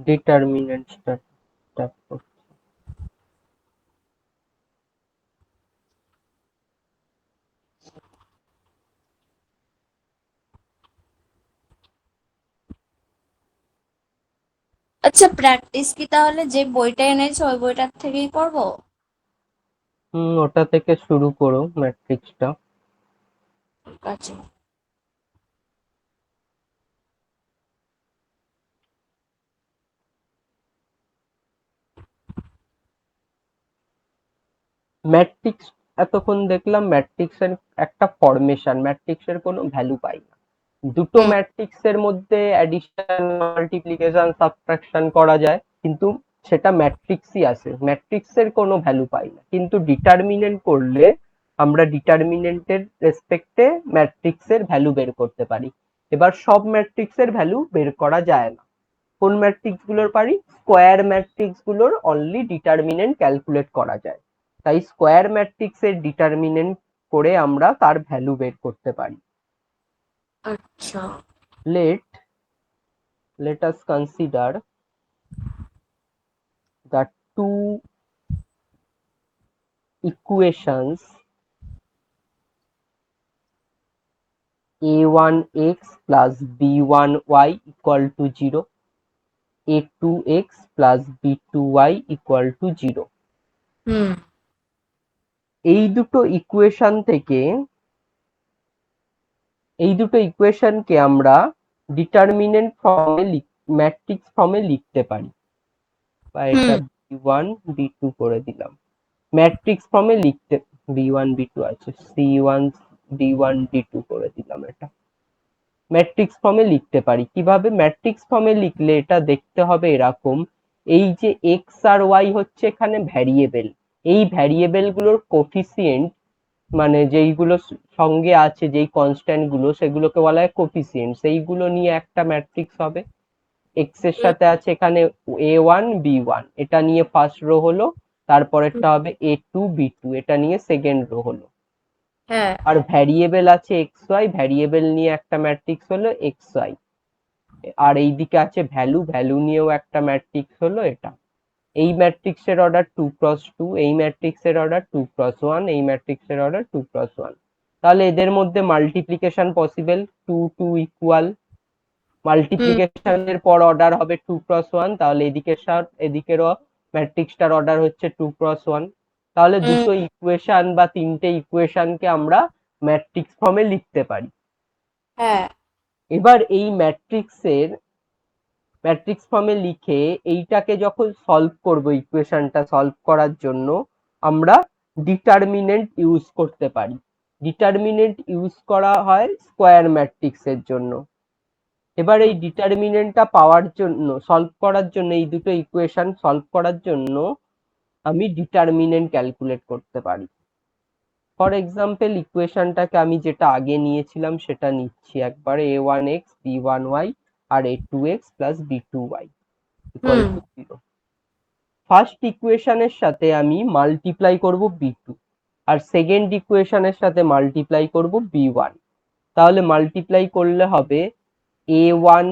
Determinant start করছি। আচ্ছা, practice কি তাহলে যে বইটা এনেছো ওই বইটার থেকেই করবো? ওটা থেকে শুরু করো ম্যাট্রিক্সটা। ঠিক আছে। ম্যাট্রিক্স, এতক্ষণ দেখলাম ম্যাট্রিক্সের একটা ফরমেশন, ম্যাট্রিক্সের কোনো ভ্যালু পাই না। দুটো হুম। ম্যাট্রিক্সের মধ্যে অ্যাডিশন, মাল্টিপ্লিকেশন, সাবট্রাকশন করা যায়, কিন্তু সেটা ম্যাট্রিক্সই আসে, ম্যাট্রিক্সের কোনো ভ্যালু পাই না। কিন্তু ডিটারমিনেন্ট করলে আমরা ডিটারমিনেন্টের রেসপেক্টে ম্যাট্রিক্সের ভ্যালু বের করতে পারি। এবার সব ম্যাট্রিক্সের ভ্যালু বের করা যায় না। কোন ম্যাট্রিক্স গুলোর পারি? স্কোয়ার ম্যাট্রিক্স গুলোর অনলি ডিটারমিনেন্ট ক্যালকুলেট করা যায়। তাই স্কোয়ার ম্যাট্রিক্সের ডিটারমিনেন্ট করে আমরা তার ভ্যালু বের করতে পারি। আচ্ছা। let let us consider the two equations a1x plus b1y equal to 0, a2x plus b2y equal to 0। হুম। এই দুটো ইকুয়েশন থেকে, এই দুটো ইকুয়েশনকে আমরা ডিটারমিনেন্ট ফর্মে, ম্যাট্রিক্স ফর্মে লিখতে পারি। বা এটা হুম। b1 b2 করে দিলাম। ম্যাট্রিক্স ফর্মে লিখতে, b1 b2 আছে, c1 d1 d2 করে দিলাম। এটা ম্যাট্রিক্স ফর্মে লিখতে পারি। কিভাবে ম্যাট্রিক্স ফর্মে লিখলে এটা দেখতে হবে এরকম, এই যে এক্স আর ওয়াই হচ্ছে এখানে ভ্যারিয়েবল, এই ভ্যারিয়েবল গুলোর কোফিসিয়েন্ট, মানে যেইগুলো সঙ্গে আছে, যেই কনস্ট্যান্ট গুলো, সেগুলোকে বলা হয় কোফিসিয়েন্ট, সেইগুলো নিয়ে একটা ম্যাট্রিক্স হবে। এক্স এর হুম। সাথে আছে এখানে a1 b1, এটা নিয়ে ফার্স্ট রো হলো। হুম। তারপরেরটা হবে a2 b2, এটা নিয়ে সেকেন্ড রো হলো। হ্যাঁ। আর ভ্যারিয়েবল আছে এক্স ওয়াই, ভ্যারিয়েবল নিয়ে একটা ম্যাট্রিক্স হলো এক্স ওয়াই। আর এইদিকে আছে ভ্যালু, ভ্যালু নিয়েও একটা ম্যাট্রিক্স হলো এটা। এই ম্যাট্রিক্সের অর্ডার 2x2, এই ম্যাট্রিক্সের অর্ডার 2x1, এই ম্যাট্রিক্সের অর্ডার 2x1। তাহলে এদের মধ্যে মাল্টিপ্লিকেশন পসিবল, 2 2 ইকুয়াল। হুম। মাল্টিপ্লিকেশনের পর অর্ডার হবে 2x1, তাহলে এদিকেরও ম্যাট্রিক্সটার অর্ডার হচ্ছে 2x1। তাহলে হুম। দুটো ইকুয়েশন বা তিনটে ইকুয়েশনকে আমরা ম্যাট্রিক্স ফর্মে লিখতে পারি। হ্যাঁ। এবার এই ম্যাট্রিক্স ফর্মে লিখে এইটাকে যখন সলভ করব, ইকুয়েশনটা সলভ করার জন্য আমরা ডিটারমিনেন্ট ইউজ করতে পারি। ডিটারমিনেন্ট ইউজ করা হয় স্কোয়ার ম্যাট্রিক্সের জন্য। এবার এই ডিটারমিনেন্টটা পাওয়ার জন্য, সলভ করার জন্য, এই দুটো ইকুয়েশন সলভ করার জন্য আমি ডিটারমিনেন্ট ক্যালকুলেট করতে পারি। ফর এক্সাম্পল, ইকুয়েশনটাকে আমি যেটা আগে নিয়েছিলাম সেটা নিচ্ছি একবার, a1x b1y আর a2x প্লাস b2y ইকুয়াল হুম। টু 0। ফার্স্ট ইকুয়েশনের সাথে আমি মাল্টিপ্লাই করব b2, আর সেকেন্ড ইকুয়েশনের সাথে মাল্টিপ্লাই করব b1। তাহলে মাল্টিপ্লাই করলে হবে a1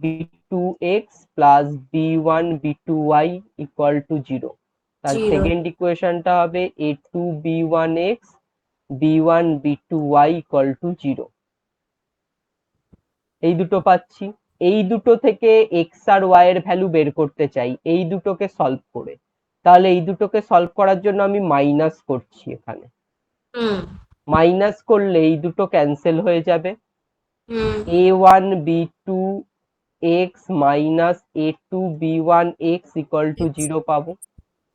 b2x plus b1 b2y equal to 0। তার জিরো। সেকেন্ড ইকুয়েশনটা হবে a2 b1x b1 b2y equal to 0। এই দুটো পাচ্ছি। এই দুটো থেকে এক্স আর ওয়াই এর ভ্যালু বের করতে চাই এই দুটোকে সলভ করে। তাহলে এই দুটোকে সলভ করার জন্য আমি মাইনাস করছি এখানে। হুম। মাইনাস করলে এই দুটো ক্যান্সেল হয়ে যাবে। হুম। a1 b2 x minus a2 b1 x equal to 0 পাবো।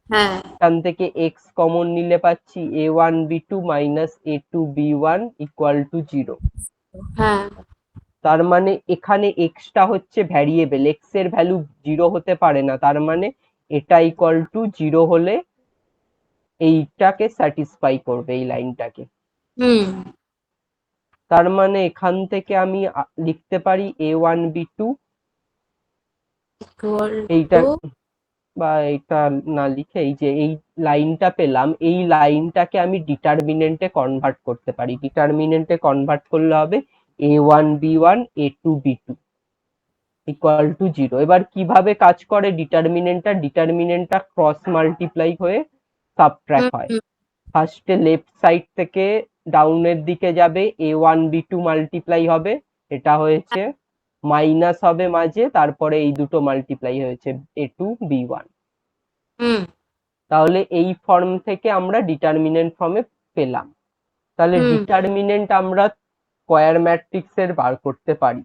হ্যাঁ। এখান থেকে x কমন নিলে পাচ্ছি a1 b2 minus a2 b1 equal to 0। হ্যাঁ। তার মানে এখানে এক্সটা হচ্ছে ভ্যারিয়েবল, এক্স এর ভ্যালু 0 হতে পারে না, তার মানে এটা ইকুয়াল টু 0 হলে এইটাকে স্যাটিসফাই করবে, এই লাইনটাকে। হুম। তার মানে এখান থেকে আমি লিখতে পারি a1 b2, ইকুয়াল এইটা, টু। বা এটা না লিখে এই যে এই লাইনটা পেলাম, এই লাইনটাকে আমি ডিটারমিনেন্টে কনভার্ট করতে পারি। ডিটারমিনেন্টে কনভার্ট করলে হবে a1 b1 a2 b2। Equal to 0। এবার কিভাবে কাজ করে ডিটারমিনেন্টটা ক্রস মাল্টিপ্লাই হয়ে সাবট্রাক্ট হয়। হুম ফার্স্টে লেফট সাইড থেকে ডাউনের দিকে যাবে, a1 b2 মাল্টিপ্লাই হবে, এটা হয়েছে, মাইনাস হবে মাঝে, তারপরে এই দুটো মাল্টিপ্লাই হয়েছে a2 b1। হুম তাহলে এই ফর্ম থেকে আমরা ডিটারমিনেন্ট ফর্মে পেলাম। তাহলে হুম ডিটারমিনেন্ট আমরা স্কয়ার ম্যাট্রিক্সের বার করতে পারি।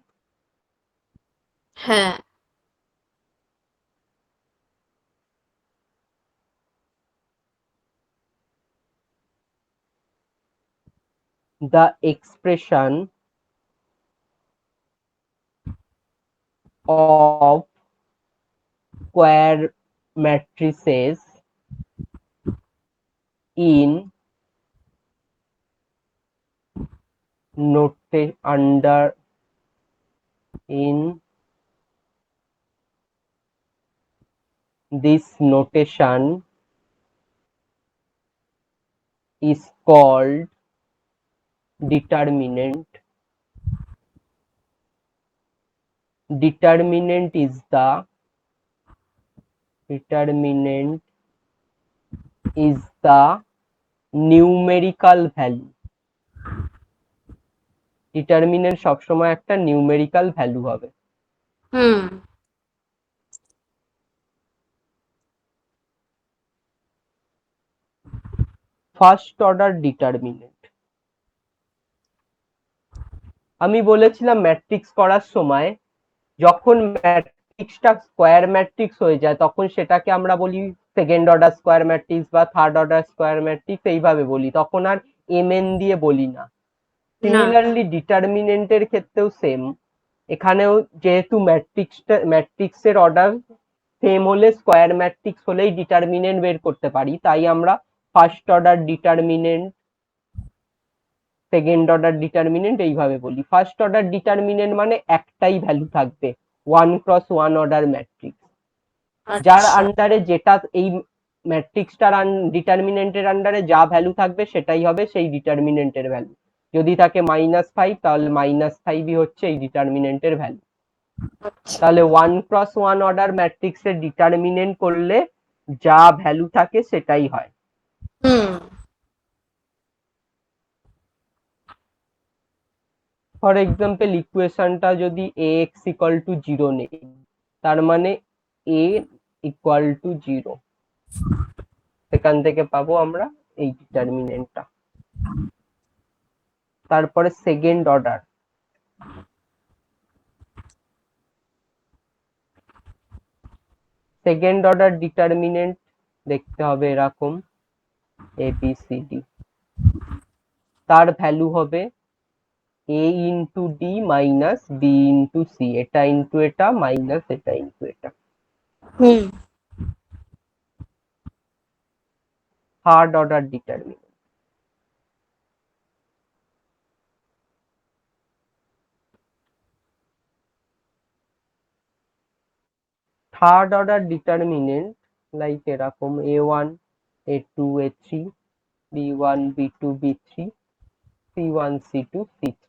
হ্যাঁ The expression of square matrices in under in this notation is called determinant. Determinant is the numerical value. Determinant সবসময় একটা নিউমেরিক্যাল ভ্যালু হবে। হুম ফার্স্ট অর্ডার ডিটারমিনেন্ট, আমি বলেছিলাম ম্যাট্রিক্স করার সময় যখন ম্যাট্রিক্সটা স্কোয়ার ম্যাট্রিক্স হয়ে যায় তখন সেটাকে আমরা বলি সেকেন্ড অর্ডার স্কোয়ার ম্যাট্রিক্স বা থার্ড অর্ডার স্কোয়ার ম্যাট্রিক্স, এইভাবে বলি, তখন আর mn দিয়ে বলি না। না সিমিলারলি ডিটারমিনেন্টের ক্ষেত্রেও সেম, এখানেও যেহেতু ম্যাট্রিক্সের অর্ডার সেম হলে স্কোয়ার ম্যাট্রিক্স হলেই ডিটারমিনেন্ট বের করতে পারি, তাই আমরা first order determinant, second order determinant এইভাবে বলি। ফার্স্ট অর্ডার ডিটারমিনেন্ট মানে একটাই ভ্যালু থাকবে, 1x1 অর্ডার ম্যাট্রিক্স, যার আচ্ছা আন্ডারে যেটা এই ম্যাট্রিক্সটার ডিটারমিনেন্টের আন্ডারে যা ভ্যালু থাকবে সেটাই হবে সেই ডিটারমিনেন্টের ভ্যালু। যদি থাকে -5 তাহলে -5ই হচ্ছে এই ডিটারমিনেন্টের ভ্যালু। আচ্ছা তাহলে 1x1 অর্ডার ম্যাট্রিক্সের ডিটারমিনেন্ট করলে যা ভ্যালু থাকে সেটাই হয়। হুম ফর এক্সাম্পল ইকুয়েশনটা যদি ax ইকুয়াল টু 0 নেই, তার মানে a ইকুয়াল টু 0, সেখান থেকে পাবো আমরা এই ডিটারমিনেন্টটা। তারপরে সেকেন্ড অর্ডার ডিটারমিনেন্ট দেখতে হবে এরকম ABCD, তার ভ্যালু হবে a into D minus B into C, এটা ইন্টু এটা মাইনাস এটা ইন্টু এটা। Hmm third order determinant, third order determinant like এরকম a1 a2 a3 b1 b2 b3 c1 c2 c3।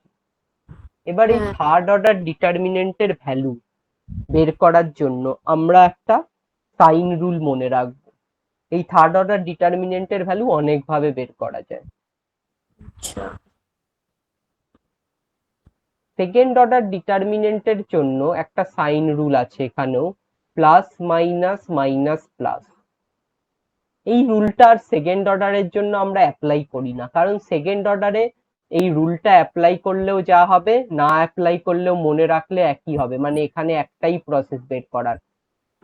এবার এই হ্যাঁ থার্ড অর্ডার ডিটারমিনেন্টের ভ্যালু বের করার জন্য আমরা একটা সাইন রুল মনে রাখবো। এই থার্ড অর্ডার ডিটারমিনেন্টের ভ্যালু অনেক ভাবে বের করা যায়। আচ্ছা সেকেন্ড অর্ডার ডিটারমিনেন্টের জন্য একটা সাইন রুল আছে এখানেও, প্লাস মাইনাস মাইনাস প্লাস। এই রুলটা আর সেকেন্ড অর্ডারের জন্য আমরা অ্যাপ্লাই করি না, কারণ সেকেন্ড অর্ডারে এই রুলটা অ্যাপ্লাই করলেও যা হবে, না অ্যাপ্লাই করলেও মনে রাখলে একই হবে, মানে এখানে একটাই প্রসেস বের করার,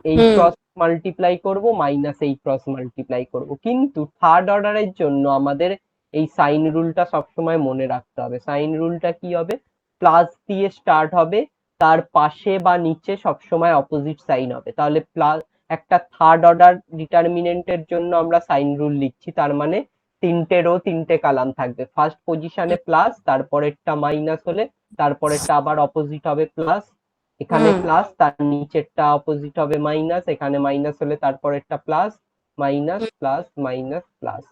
এই হুম ক্রস মাল্টিপ্লাই করব মাইনাস এই ক্রস মাল্টিপ্লাই করব। কিন্তু থার্ড অর্ডারের জন্য আমাদের এই সাইন রুলটা সবসময় মনে রাখতে হবে। সাইন রুলটা কি হবে, প্লাস দিয়ে স্টার্ট হবে, তার পাশে বা নিচে সবসময় অপোজিট সাইন হবে। তাহলে প্লাস, একটা থার্ড অর্ডার ডিটারমিনেন্টের জন্য আমরা সাইন রুল লিখছি, তার মানে তিনটে রো তিনটে কালাম থাকবে, ফার্স্ট পজিশনে প্লাস, তারপরেরটা মাইনাস হলে তারপরেরটা আবার অপোজিট হবে প্লাস, এখানে হুম প্লাস, তার নিচেরটা অপোজিট হবে মাইনাস, এখানে মাইনাস হলে তারপরেরটা plus, minus plus minus plus.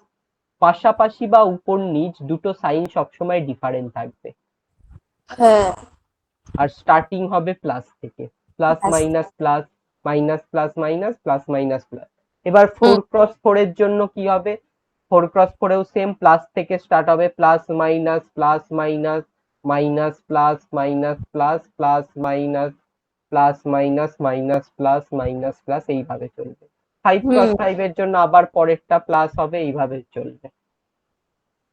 পাশাপাশি বা উপর নিচ দুটো সাইন সবসময় ডিফারেন্ট থাকবে, হ্যাঁ আর স্টার্টিং হবে প্লাস থেকে। Plus Plus. Minus plus minus plus minus plus minus plus. এবার 4x4 এর জন্য কি হবে? 4x4 এও সেম প্লাস থেকে স্টার্ট হবে, plus minus plus minus minus plus minus plus plus minus plus minus minus plus minus plus, এইভাবে চলবে। 5x5 এর জন্য আবার পরেরটা প্লাস হবে, এইভাবে চলবে।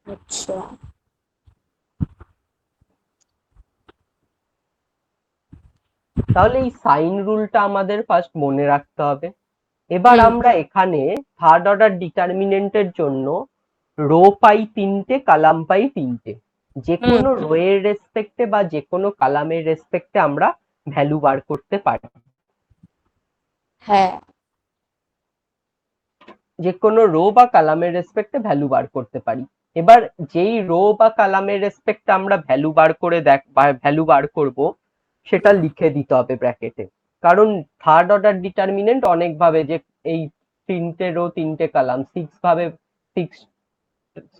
আচ্ছা। তাহলে এই সাইন রুলটা আমাদের ফার্স্ট মনে রাখতে হবে। এবার আমরা এখানে থার্ড অর্ডার ডিটারমিনেন্টের জন্য রো পাই 3টে, কালাম পাই 3টে। যে কোনো রো এর রেসপেক্টে বা যে কোনো কালামের রেসপেক্টে আমরা ভ্যালু বার করতে পারি। হ্যাঁ। যে কোনো রো বা কালামের রেসপেক্টে ভ্যালু বার করতে পারি। এবার যেই রো বা কালামের রেসপেক্টে আমরা ভ্যালু বার করে ভ্যালু বার করব, সেটা লিখে দিতে হবে ব্র্যাকেটে। কারণ থার্ড অর্ডার ডিটারমিনেন্ট অনেক ভাবে, যে এই 3টে রো 3টে কালাম 6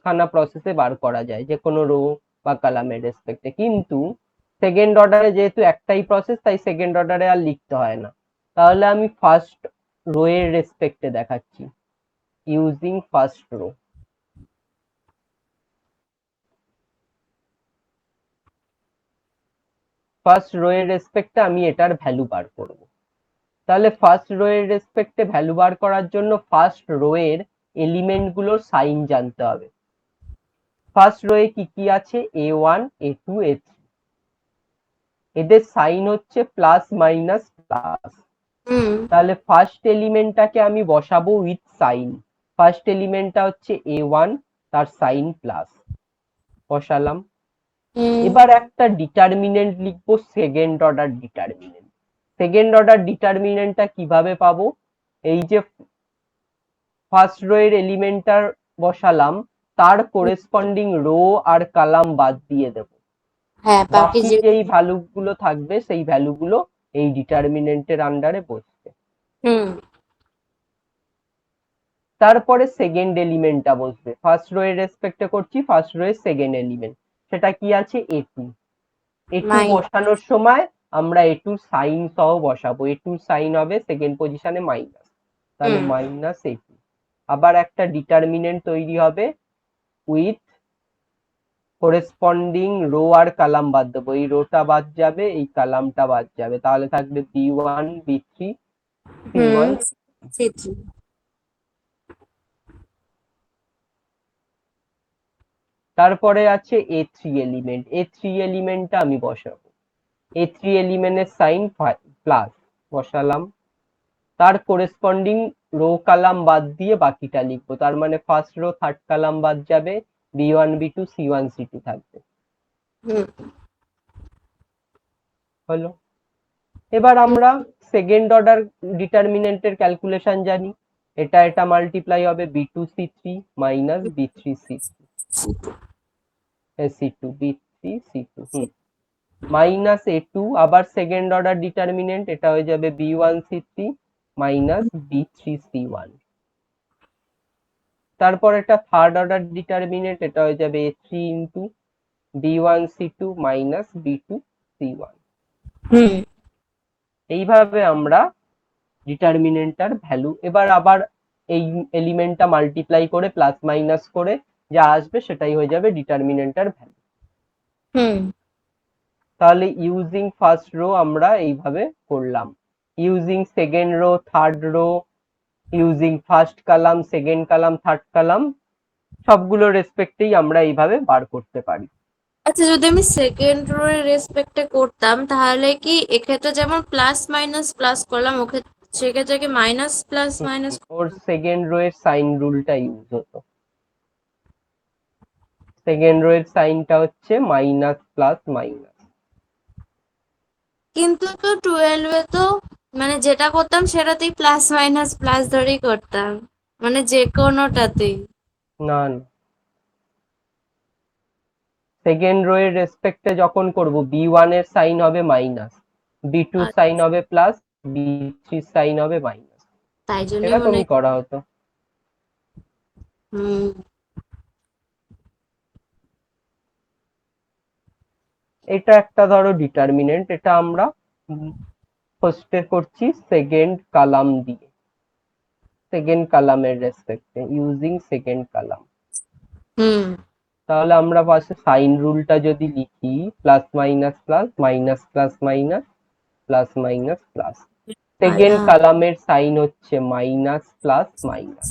খানা প্রসেসে বার করা যায় যে কোনো রো বা কালামের রেসপেক্টে, কিন্তু সেকেন্ড অর্ডারে যেহেতু একটাই প্রসেস, তাই সেকেন্ড অর্ডারে আর লিখতে হয় না। তাহলে আমি ফার্স্ট রো এর রেসপেক্টে দেখাচ্ছি, using first rho. First row এর রেসপেক্টে আমি এটার ভ্যালু বার করব। তাহলে ফার্স্ট রো এর রেসপেক্টে ভ্যালু বার করার জন্য ফার্স্ট রো এর এলিমেন্ট গুলোর সাইন জানতে হবে। ফার্স্ট রো এ কি কি আছে? a1 a2 a3, এদের সাইন হচ্ছে প্লাস মাইনাস প্লাস। তাহলে ফার্স্ট এলিমেন্টটাকে আমি বসাবো উইথ সাইন। ফার্স্ট এলিমেন্টটা হচ্ছে a1, তার সাইন প্লাস, বসালাম। এবার একটা ডিটারমিনেন্ট লিখবো, second order determinant. Second order ডিটারমিনেন্টটা কিভাবে পাবো? এই যে ফার্স্ট রো এর এলিমেন্টটা বসালাম, তার করেসপন্ডিং রো আর কালাম বাদ দিয়ে দেব। হ্যাঁ, বাকি বাকি যে যেই ভ্যালু গুলো থাকবে সেই ভ্যালু গুলো এই ডিটারমিনেন্টের আন্ডারে বসবে। তারপরে সেকেন্ড এলিমেন্টটা বসবে। ফার্স্ট রো এর রেসপেক্টে করছি, ফার্স্ট রো এর সেকেন্ড এলিমেন্ট, সেটা কি আছে? a2। a2 বসানোর সময় আমরা a2 সাইন সহ বসাবো। a2 সাইন হবে সেকেন্ড পজিশনে মাইনাস, তাহলে মাইনাস a2। আবার একটা ডিটারমিনেন্ট তৈরি হবে উইথ করেসপন্ডিং রো আর কালাম বাদ দেবো। এই রোটা বাদ যাবে, এই কালামটা বাদ যাবে, তাহলে থাকবে b1 b3 c1 C3। তারপরে আছে a3 এলিমেন্ট। a3 এলিমেন্টটা আমি বসাবো। a3 এলিমেন্টের সাইন প্লাস, বসালাম। তার করেসপন্ডিং রো কালাম বাদ দিয়ে বাকিটা লিখবো। তার মানে ফার্স্ট রো থার্ড কালাম বাদ যাবে, b1 b2 c1 c2 থাকবে। হলো। এবার আমরা সেকেন্ড অর্ডার ডিটারমিনেন্টের ক্যালকুলেশন জানি। এটা মাল্টিপ্লাই হবে b2 c3 minus b3 c2 b3 c2 minus a2। আবার সেকেন্ড অর্ডার ডিটারমিনেন্ট, এটা হয়ে যাবে b1 c3 minus b3 c1। তারপর এটা থার্ড অর্ডার ডিটারমিনেন্ট, এটা হয়ে যাবে a3 into b1 c2 minus b2 c1। এইভাবে আমরা ডিটারমিনেন্টটার ভ্যালু, এবার আবার এই এলিমেন্টটা মাল্টিপ্লাই করে প্লাস মাইনাস করে যা আসবে সেটাই হয়ে যাবে ডিটারমিনেন্টটার ভ্যালু। তাহলে ইউজিং ফার্স্ট রো আমরা এইভাবে করলাম, using second row third row, using first column second column third column, সবগুলো রেসপেক্টেই আমরা এইভাবে বার করতে পারি। আচ্ছা, যদি আমি সেকেন্ড রো এর রেসপেক্টে করতাম, তাহলে কি এক্ষেত্রে যেমন প্লাস মাইনাস প্লাস করলাম, সেক্ষেত্রে কি মাইনাস প্লাস মাইনাস? ওর সেকেন্ড রো এর সাইন রুলটা ইউজ হতো। সেকেন্ড রো এর সাইনটা হচ্ছে মাইনাস প্লাস মাইনাস। কিন্তু তো 12 এ তো মানে যেটা করতাম সেটাতেই প্লাস মাইনাস প্লাস ধরেই করতাম, মানে যে কোনোটাতেই। না না, সেকেন্ড রো এর রেসপেক্টে যখন করব b1 এর সাইন হবে মাইনাস, b2 সাইন হবে প্লাস, b3 সাইন হবে মাইনাস, তাই জন্য মনে এরকমই করা হতো। এটা একটা ধরো ডিটারমিনেন্ট, এটা আমরা ফার্স্টে করছি সেকেন্ড কলাম দিয়ে, সেকেন্ড কলামের রেসপেক্টে ইউজিং সেকেন্ড কলাম। হুম। তাহলে আমরা পাশে সাইন রুলটা যদি লিখি, plus minus plus, minus plus minus, plus minus plus. Second কলামের সাইন হচ্ছে মাইনাস প্লাস মাইনাস,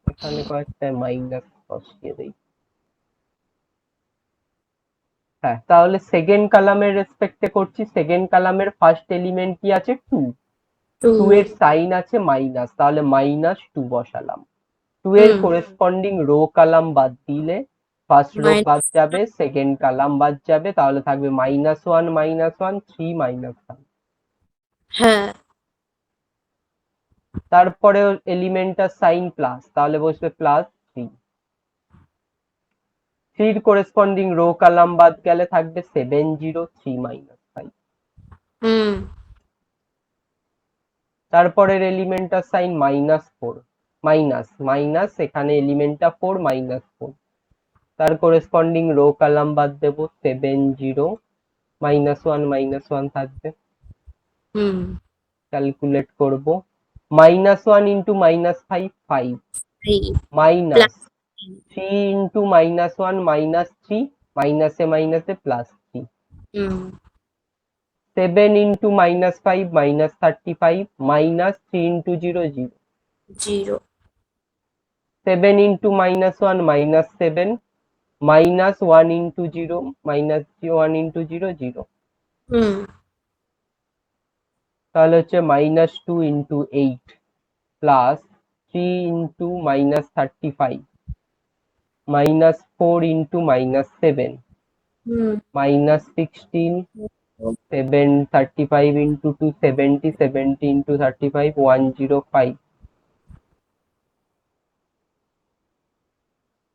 এখানে কয়েকটা মাইনাস বসিয়ে দেই। হ্যাঁ, তাহলে সেকেন্ড কলামের রেসপেক্টে করছি, সেকেন্ড কলামের ফার্স্ট এলিমেন্ট কি আছে, 2, 2 এর সাইন আছে মাইনাস, তাহলে মাইনাস 2 বসালাম। 2 এর করেসপন্ডিং রো কলাম বাদ দিলে ফার্স্ট রো বাদ যাবে, সেকেন্ড কলাম বাদ যাবে, তাহলে থাকবে -1 -1 3 -1। হ্যাঁ। তারপরে এলিমেন্টটার সাইন প্লাস, তাহলে বসবে +3। 3 করেসপন্ডিং রো কলাম বাদ গেলে থাকবে 7 0 3 -5। তারপরের এলিমেন্টটার সাইন -4, মাইনাস মাইনাস, এখানে এলিমেন্টটা 4 -4, তার করেসপন্ডিং রো কলাম বাদ দেব, 7 0 -1 -1 থাকবে। ক্যালকুলেট করব, -1 ইন্টু -5 5, মাইনাস 3 ইন্টু -1 -3, মাইনাসে মাইনাসে +3, 7 into -5 -35, -3 into 0 0, 7 into -1 -7, -1 into 0 -1 into 0 0, তাহলে হচ্ছে -2 into 8 plus 3 into -35, -4 into -7, -16, 7 35 into 2 70, 70 into 35 105,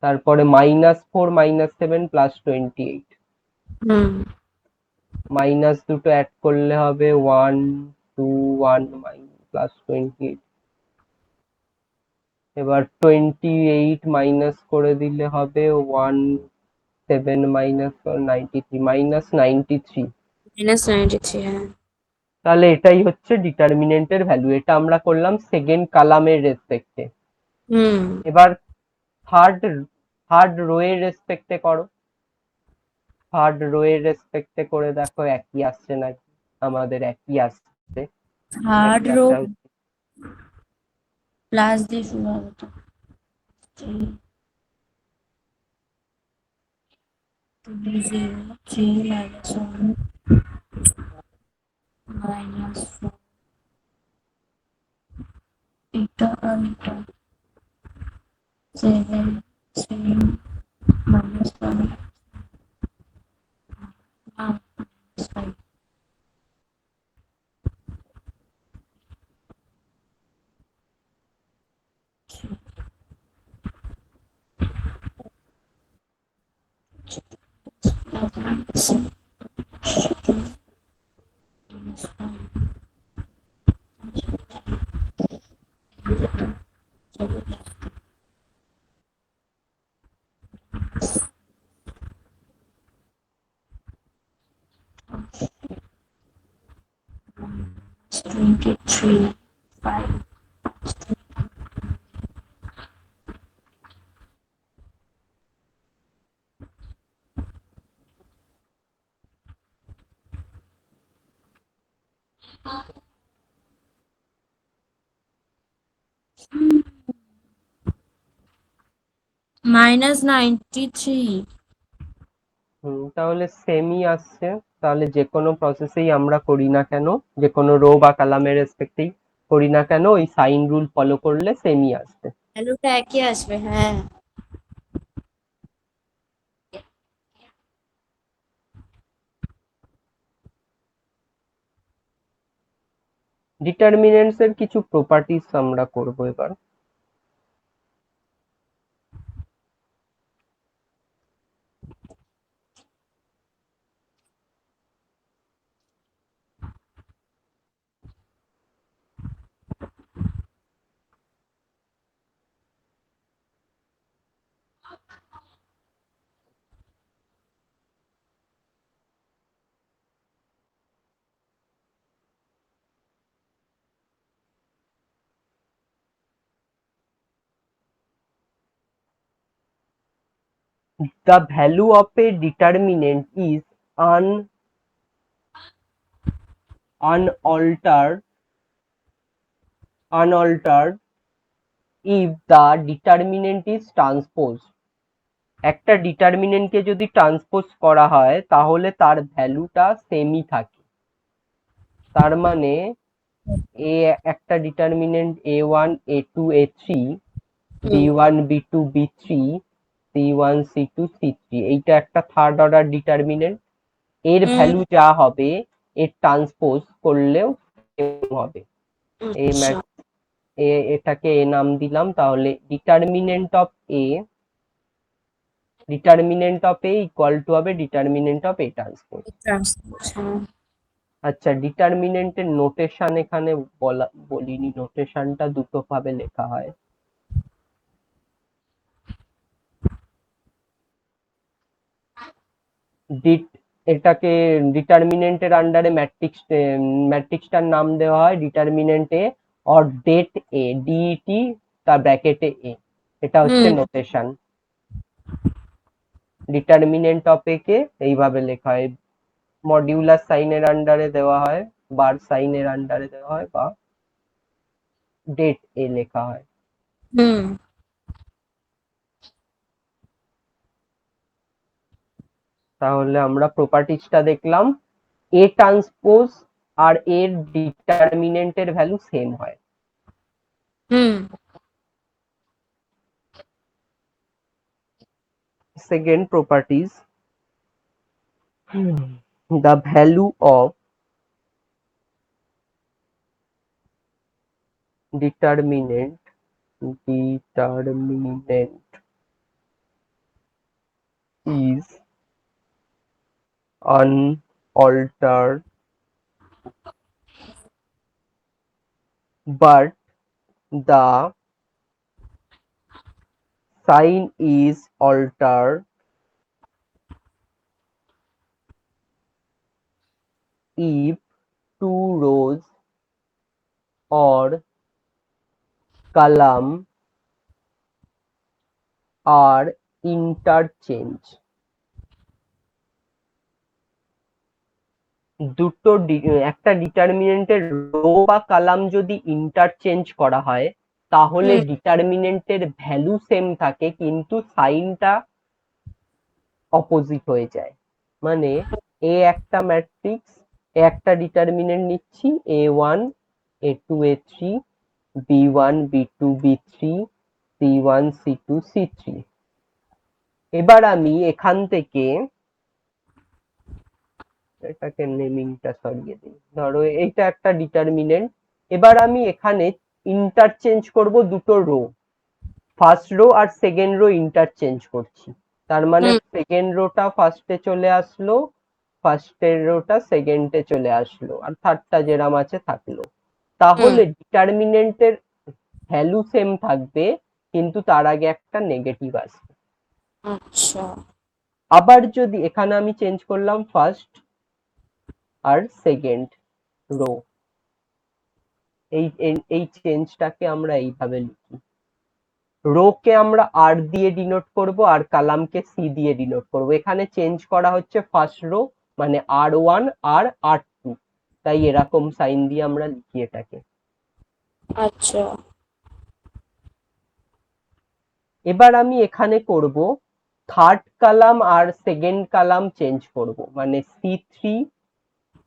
তারপরে -4 -7 +28, মাইনাস দুটো অ্যাড করলে হবে 1 2 1 +28। এবার 28 মাইনাস করে দিলে হবে 1 7 -93 -93। হ্যাঁ। তাহলে এটাই হচ্ছে ডিটারমিনেন্টের ভ্যালু, এটা আমরা করলাম সেকেন্ড কলামের রেসপেক্টে। এবার থার্ড রো এর রেসপেক্টে করো, থার্ড রো এর রেসপেক্টে করে দেখো একই আসছে নাকি। আমাদের একই আসছে, থার্ড রো প্লাস দিয়ে শুরু হবে তো, 0 3 -1 -4, এটা আর এটা 7 3 -1 -5। 23 5 -93। তাহলে সেমই আসছে। তাহলে যে কোনো প্রসেসেই আমরা করি না কেন, যে কোনো রো বা কলামের রেসপেক্টেই করি না কেন, ওই সাইন রুল ফলো করলে সেমই আসবে। ভ্যালুটা একই আসবে। হ্যাঁ। ডিটারমিনেন্টস এর কিছু প্রপার্টিজ আমরা করব এবার। the value of a determinant is unaltered if the determinant is transposed. একটা ডিটারমিনেন্টকে যদি ট্রান্সপোজ করা হয় তাহলে তার ভ্যালুটা সেমই থাকে। তার মানে এ একটা determinant a1 a2 a3 b1 b2 b3 c1 c2 c3 এইটা একটা থার্ড অর্ডার ডিটারমিনেন্ট। এর ভ্যালু যা হবে এর ট্রান্সপোজ করলেও হবে। এই এটাকে এ নাম দিলাম, তাহলে determinant of A equal two হবে ডিটারমিনেন্ট অফ এ ট্রান্সপোজ। আচ্ছা, ডিটারমিনেন্টের নোটেশন এখানে বলিনি, নোটেশনটা দুটো ভাবে লেখা হয়। এটাকে ডিটারমিনেন্টের আন্ডারে ম্যাট্রিক্সটার নাম দেওয়া হয় determinant A or det A, D E T তার ব্র্যাকেটে এ, এটা হচ্ছে নোটেশন। ডিটারমিনেন্ট অফ এ কে এইভাবে লেখা হয়, মডিউলার সাইনের আন্ডারে দেওয়া হয়, বার সাইনের আন্ডারে দেওয়া হয়, বা ডেট এ লেখা হয়। তাহলে আমরা প্রপার্টিজটা দেখলাম, এ ট্রান্সপোজ আর এর ডিটারমিনেন্টের ভ্যালু সেম হয়। Second properties, the value of determinant is unaltered but the sign is altered if two rows or column are interchanged. দুটো একটা ডিটারমিনেন্টের রো বা কলাম যদি ইন্টারচেঞ্জ করা হয় তাহলে ডিটারমিনেন্টের ভ্যালু সেম থাকে কিন্তু সাইনটা অপোজিট হয়ে যায়। মানে এ একটা ম্যাট্রিক্স, এ একটা ডিটারমিনেন্ট নিচ্ছি a1 a2 a3 b1 b2 b3 c1 c2 c3। এবার আমি এখান থেকে এটাকে নেমিংটা সরিয়ে দিই, ধরো এইটা একটা ডিটারমিনেন্ট। এবার আমি এখানে ইন্টারচেঞ্জ করব দুটো রো, ফার্স্ট রো আর সেকেন্ড রো ইন্টারচেঞ্জ করছি। তার মানে সেকেন্ড রোটা ফার্স্টে চলে আসলো, ফার্স্টের রোটা সেকেন্ডে চলে আসলো, আর থার্ডটা যেরাম আছে থাকলো। তাহলে ডিটারমিনেন্টের ভ্যালু সেম থাকবে কিন্তু তার আগে একটা নেগেটিভ আসবে। আচ্ছা, আবার যদি এখানে আমি চেঞ্জ করলাম ফার্স্ট আর সেকেন্ড রো, এই চেঞ্জটাকে আমরা এইভাবে লিখি, রো কে আমরা আর দিয়ে ডিনোট করব আর কলামকে সি দিয়ে ডিনোট করব। এখানে চেঞ্জ করা হচ্ছে ফার্স্ট রো মানে r1 আর r2, তাই এরকম সাইন দিয়ে আমরা লিখি এটাকে। আচ্ছা, এবার আমি এখানে করব থার্ড কলাম আর সেকেন্ড কলাম চেঞ্জ করব, মানে c3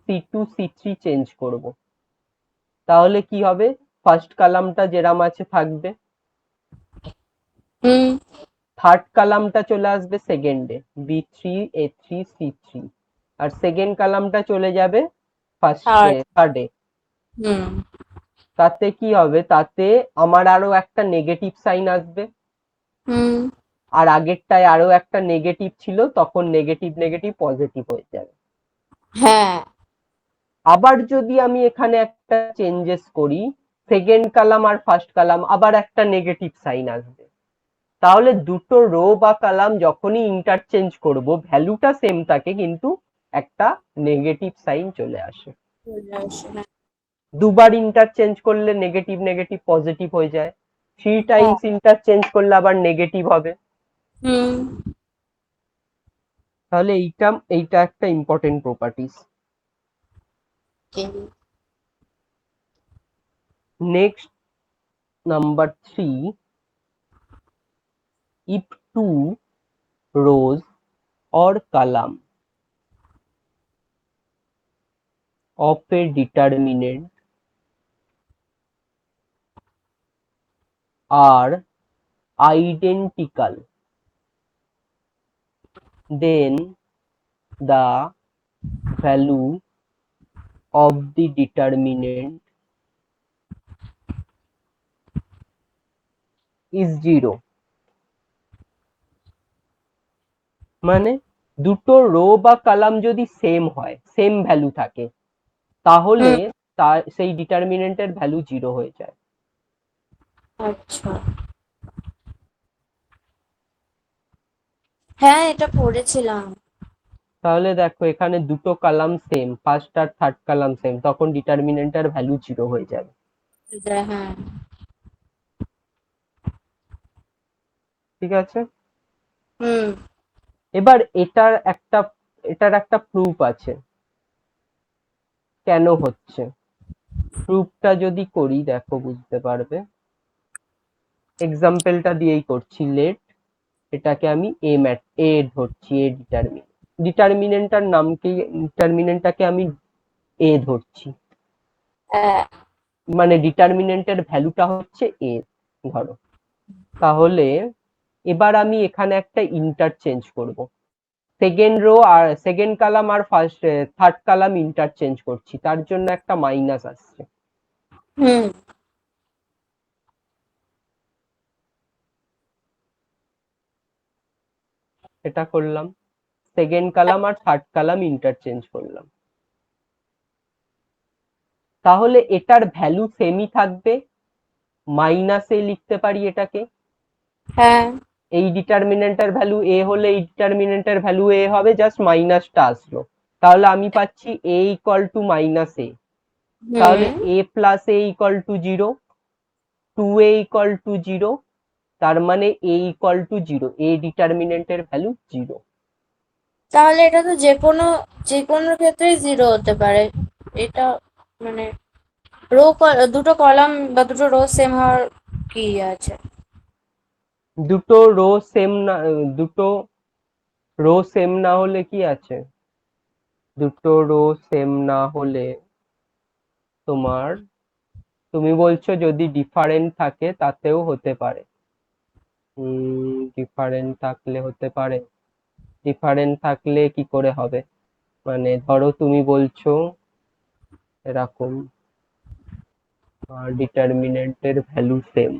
c2 c3 চেঞ্জ করব। তাহলে কি হবে, ফার্স্ট কলামটা যেরাম আছে থাকবে, থার্ড কলামটা চলে আসবে সেকেন্ডে b3 a3 c3, আর সেকেন্ড কলামটা চলে যাবে ফার্স্টে থার্ডে। তাতে কি হবে, তাতে আমার আরো একটা নেগেটিভ সাইন আসবে, আর আগেরটায় আরো একটা নেগেটিভ ছিল, তখন নেগেটিভ নেগেটিভ পজিটিভ হয়ে যাবে। হ্যাঁ, আবার যদি আমি এখানে একটা চেঞ্জেস করি, সেকেন্ড কলাম আর ফার্স্ট কলাম আবার একটা নেগেটিভ সাইন আসবে। তাহলে দুটো রো বা কলাম যখনই ইন্টারচেঞ্জ করব ভ্যালুটা সেম থাকে কিন্তু একটা নেগেটিভ সাইন চলে আসে। দুবার ইন্টারচেঞ্জ করলে নেগেটিভ নেগেটিভ পজিটিভ হয়ে যায়, থ্রি টাইমস ইন্টারচেঞ্জ করলে আবার নেগেটিভ হবে। তাহলে এইটা একটা important properties. Next, number 3, if two rows or column of a determinant are identical, then the value of the determinant is 0. মানে দুটো রো বা কলাম যদি সেম হয়, সেম ভ্যালু থাকে, তাহলে সেই ডিটারমিনেন্টের ভ্যালু 0 হয়ে যায়। আচ্ছা, হ্যাঁ এটা পড়েছিলাম। তাহলে দেখো এখানে দুটো কলাম সেম, ফার্স্ট আর থার্ড কলাম সেম, তখন ডিটারমিনেন্টের ভ্যালু 0 হয়ে যাবে। হ্যাঁ। ঠিক আছে। হুম। এবার এটার একটা প্রুফ আছে কেন হচ্ছে। প্রুফটা যদি করি দেখো বুঝতে পারবে। এক্সাম্পলটা দিয়েই করছি। লেট এটাকে আমি এ ধরছি, এ ডিটারমিনেন্টটার নামকে, ডিটারমিনেন্টটাকে আমি এ ধরছি, হ্যাঁ। মানে ডিটারমিনেন্টের ভ্যালুটা হচ্ছে এ ধরো। তাহলে এবার আমি এখানে একটা ইন্টারচেঞ্জ করব, সেকেন্ড রো আর সেকেন্ড কলাম আর ফার্স্ট থার্ড কলাম ইন্টারচেঞ্জ করছি, তার জন্য একটা মাইনাস আসছে। হুম। এটা করলাম, সেকেন্ড কলাম আর থার্ড কলাম ইন্টারচেঞ্জ করলাম। তাহলে এটার ভ্যালু সেমই থাকবে, মাইনাসে লিখতে পারি এটাকে। হ্যাঁ। এই ডিটারমিনেন্টের ভ্যালু এ হলে এই ডিটারমিনেন্টের ভ্যালু এ হবে, জাস্ট মাইনাসটা আসলো। তাহলে আমি পাচ্ছি A equal to minus A. তাহলে হুম। A plus A equal to 0, 2a equal to 0, তার মানে এ ইকুয়াল টু 0, এ ডিটারমিনেন্টের ভ্যালু 0। তাহলে এটা তো যে কোনো ক্ষেত্রেই 0 হতে পারে। এটা মানে দুটো কলাম বা দুটো রো সেম হওয়ার কি আছে? দুটো রো সেম না, দুটো রো সেম না হলে কি আছে, দুটো রো সেম না হলে তোমার, তুমি বলছো যদি ডিফারেন্ট থাকে তাতেও হতে পারে। ডিফারেন্ট থাকলে হতে পারে, ডিফারেন্ট থাকলে কি করে হবে, মানে ধরো তুমি বলছো এরকম ডিটারমিনেন্টের ভ্যালু সেম,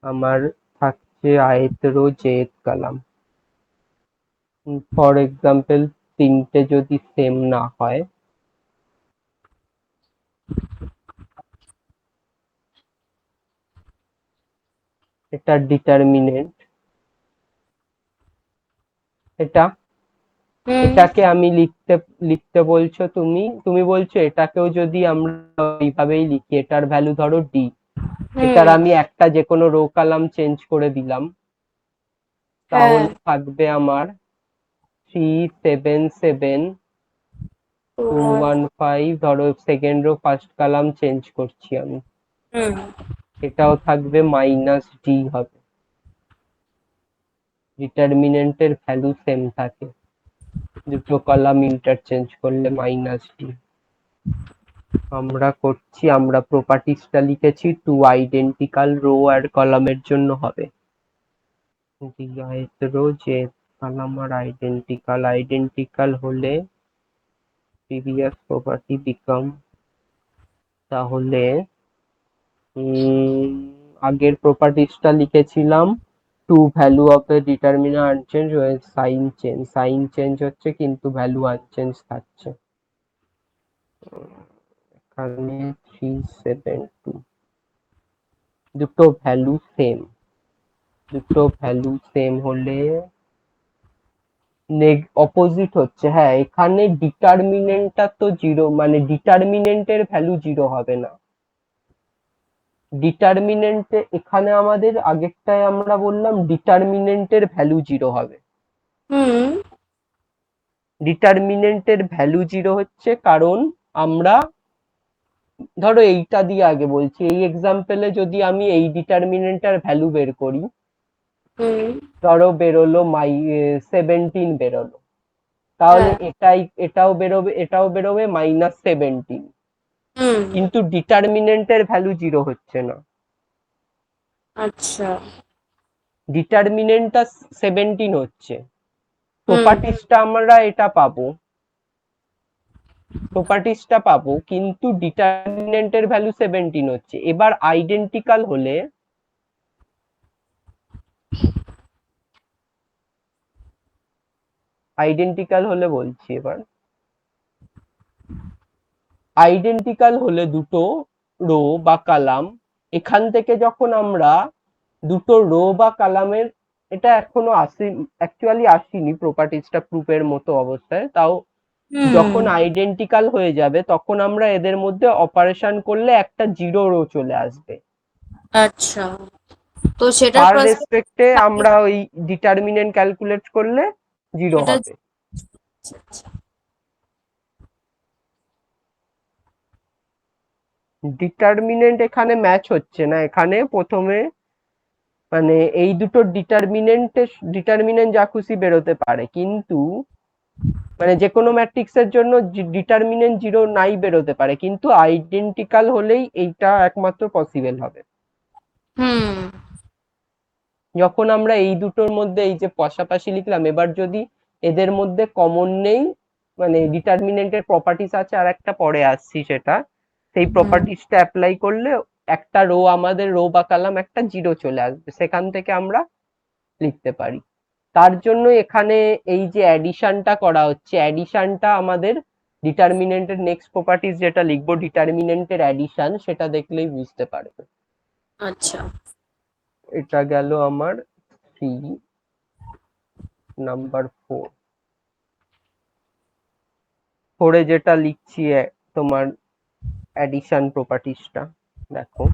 আমার থাকছে আয়তেরও জেড কলাম, ফর এক্সাম্পল তিনটে যদি সেম না হয়, এটার ডিটারমিনেন্ট এটা, হুম। এটাকে আমি লিখতে বলছো তুমি, তুমি বলছো এটাকেও যদি আমরা এইভাবেই লিখি, এটার ভ্যালু ধরো ডি, এটার হুম। আমি একটা যে কোনো রো কলাম চেঞ্জ করে দিলাম, হ্যাঁ। তাহলে থাকবে আমার 377215, ধরো second rho first column change করছি আমি, হুম। এটাও থাকবে মাইনাস ডি হবে, ডিটারমিনেন্টের ভ্যালু সেম থাকে, দুটো কলাম ইন্টারচেঞ্জ করলে মাইনাস ডি। আমরা প্রপার্টিসটা লিখেছি, টু আইডেন্টিক্যাল রো আর কলামের জন্য হবে, রো যে কলাম আর আইডেন্টিক্যাল হলে প্রিভিয়াস প্রপার্টি বিকাম, তাহলে আগের প্রপার্টিসটা লিখেছিলাম, to value of a determinant unchanged way sign change হচ্ছে কিন্তু ভ্যালু আনচেঞ্জ থাকছে। এখানে 372, দুটো ভ্যালু সেম, দুটো ভ্যালু সেম হলে অপোজিট হচ্ছে, হ্যাঁ এখানে ডিটারমিনেন্টটা তো 0, মানে ডিটারমিনেন্টের ভ্যালু 0 হবে না, ডিটারমিনেন্টে এখানে আমাদের আগেরটায় আমরা বললাম ডিটারমিনেন্টের ভ্যালু 0 হবে। হুম। ডিটারমিনেন্টের ভ্যালু 0 হচ্ছে কারণ আমরা ধরো এইটা দিয়ে আগে বলছি, এই এক্সাম্পলে যদি আমি এই ডিটারমিনেন্টের ভ্যালু বের করি, হুম। ধরো বেরোলো 17 বেরোলো, তাহলে হ্যাঁ। এটাও বেরোবে -17, হুম। কিন্তু ডিটারমিনেন্টের ভ্যালু 0 হচ্ছে না। আচ্ছা। ডিটারমিনেন্টটা 17 হচ্ছে, হুম। প্রপার্টিসটা আমরা এটা পাবো, প্রপার্টিসটা পাবো, কিন্তু ডিটারমিনেন্টের ভ্যালু 17 হচ্ছে। এবার আইডেন্টিক্যাল হলে বলছি, এবার আইডেন্টিক্যাল হলে দুটো রো বা কলাম, এখান থেকে যখন আমরা দুটো রো বা কলামের, এটা এখনো অ্যাকচুয়ালি আসেনি প্রপার্টিসটা প্রুফের মতো অবস্থায়, তাও হুম। যখন আইডেন্টিক্যাল হয়ে যাবে তখন আমরা এদের মধ্যে অপারেশন করলে একটা 0 রো চলে আসবে। আচ্ছা, তো সেটার তার প্রসপেক্ট রেসপেক্টে আমরা ওই ডিটারমিনেন্ট ক্যালকুলেট করলে 0 সেটা। হবে। আচ্ছা, আচ্ছা। ডিটারমিনেন্ট এখানে ম্যাচ হচ্ছে না, এখানে প্রথমে মানে এই দুটো ডিটারমিনেন্ট যা খুশি বেরোতে পারে, কিন্তু মানে যে কোনো ম্যাট্রিক্সের জন্য ডিটারমিনেন্ট 0 নাই বেরোতে পারে, কিন্তু আইডেন্টিক্যাল হলেই এইটা একমাত্র পসিবল হবে। হুম। যখন আমরা এই দুটোর মধ্যে এই যে পাশাপাশি লিখলাম, এবার যদি এদের মধ্যে কমন নেই, মানে ডিটারমিনেন্টের প্রপার্টিস আছে আর একটা পরে আসছি সেটা, সেই হুম। প্রপার্টিসটা অ্যাপ্লাই করলে একটা রো, আমাদের রো বা কলাম একটা 0 চলে আসবে, সেখান থেকে আমরা লিখতে পারি। তার জন্য এখানে এই যে অ্যাডিশনটা করা হচ্ছে, অ্যাডিশনটা আমাদের ডিটারমিনেন্টের নেক্সট প্রপার্টিস যেটা লিখবো ডিটারমিনেন্টের অ্যাডিশন, সেটা দেখলেই বুঝতে পারবে। আচ্ছা। এটা গেল আমার 3, নাম্বার 4। 4 এ যেটা লিখছি তোমার অ্যাডিশন প্রপার্টিসটা দেখো,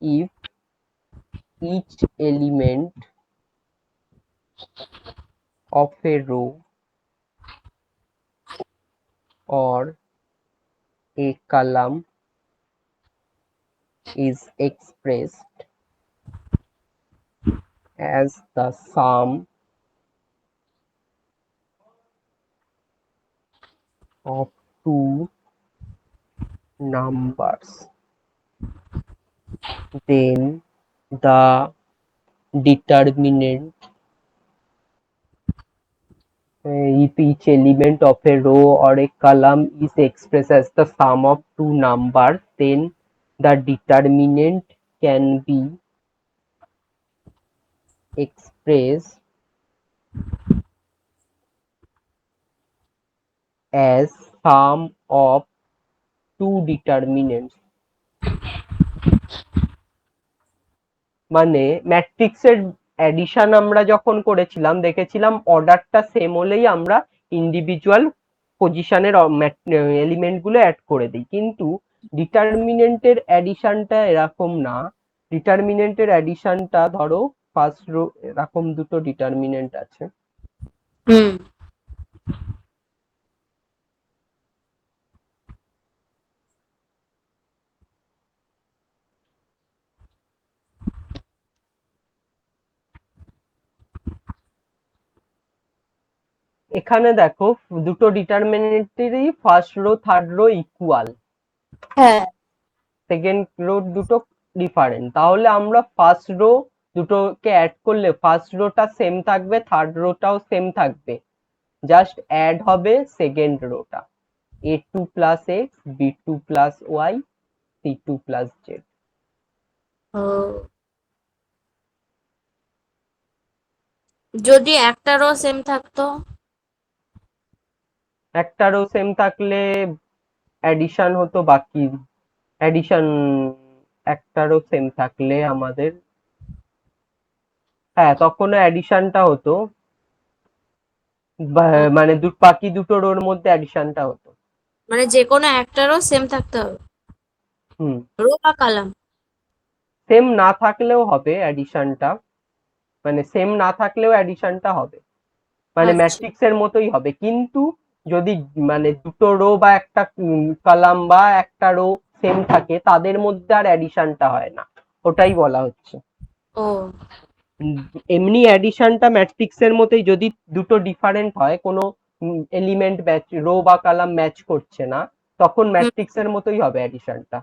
if each element of a row or a column is expressed as the sum of two numbers, then the determinant, if each element of a row or a column is expressed as the sum of two numbers, then the determinant can be expressed as sum of two determinants. মানে ম্যাট্রিক্সের addition আমরা যখন করেছিলাম দেখেছিলাম অর্ডারটা same হলেই আমরা individual পজিশনের এলিমেন্ট গুলো অ্যাড করে দিই, কিন্তু ডিটারমিনেন্টের অ্যাডিশনটা এরকম না। ডিটারমিনেন্টের অ্যাডিশনটা ধরো ফার্স্ট রো, এরকম দুটো ডিটারমিনেন্ট আছে, হুম। এখানে দেখো দুটো ডিটারমিনেন্টেরই first row third row equal, হ্যাঁ। সেকেন্ড রো দুটো ডিফারেন্ট, তাহলে আমরা ফার্স্ট রো দুটোকে অ্যাড করলে ফার্স্ট রোটা সেম থাকবে, থার্ড রোটাও সেম থাকবে, জাস্ট অ্যাড হবে সেকেন্ড রোটা, a2 plus X, b2 plus Y, c2 plus Z. ও, যদি একটা রো সেম থাকতো? একটা রো সেম থাকলে অ্যাডিশন হতো, বাকি অ্যাডিশন, একটা রো সেম থাকলে আমাদের, হ্যাঁ তখনও অ্যাডিশনটা হতো, মানে বাকি দুটো রোর মধ্যে অ্যাডিশনটা হতো। মানে যে কোনো একটা রো সেম থাকতে হবে, হুম, রো বা কলাম? সেম না থাকলেও হবে অ্যাডিশনটা, মানে সেম না থাকলেও অ্যাডিশনটা হবে, মানে আচ্ছা। ম্যাট্রিক্সের মতোই হবে, কিন্তু যদি মানে দুটো রো বা একটা কলাম বা একটা রো সেম থাকে তাদের মধ্যে আর অ্যাডিশনটা হয় না, ওটাই বলা হচ্ছে। ও এমনি অ্যাডিশনটা ম্যাট্রিক্সের মতোই, যদি দুটো ডিফারেন্ট হয়, কোনো এলিমেন্ট ম্যাচ, রো বা কলাম ম্যাচ করছে না, তখন হুম ম্যাট্রিক্সের মতোই হবে অ্যাডিশনটা।